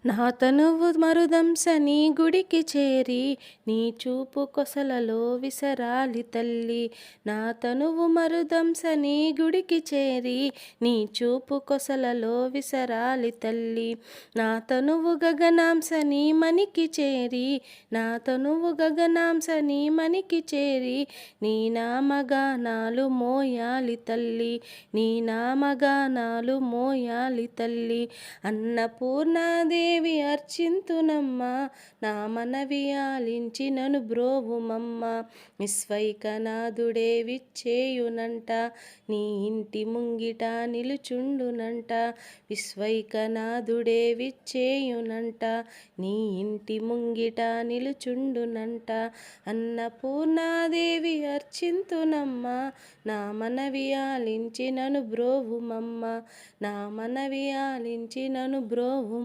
నా తనువు మరుదంసని గుడికి చేరి నీ చూపు కొసలలో విసరాలి తల్లి. నా తనువు మరుదంసని గుడికి చేరి నీ చూపు కొసలలో విసరాలి తల్లి. నా తనువు గగనాంసని మనికి చేరి నా తనువు గగనాంసని మనికి చేరి నీ నామగానాలు మోయాలి తల్లి. నీ నామగానాలు మోయాలి తల్లి. అన్నపూర్ణాదేవి అర్చింతునమ్మ నా మనవి ఆలించి నను బ్రోవుమమ్మ. విశ్వైకనాథుడే విచ్చేయునంట నీ ఇంటి ముంగిట నిలుచుండునంట. విశ్వైకనాథుడే విచ్చేయునంట నీ ఇంటి ముంగిట నిలుచుండునంట. అన్నపూర్ణాదేవి అర్చింతునమ్మ నా మనవి ఆలించి నను బ్రోవుమమ్మ. నా మనవి ఆలించి నను బ్రోవు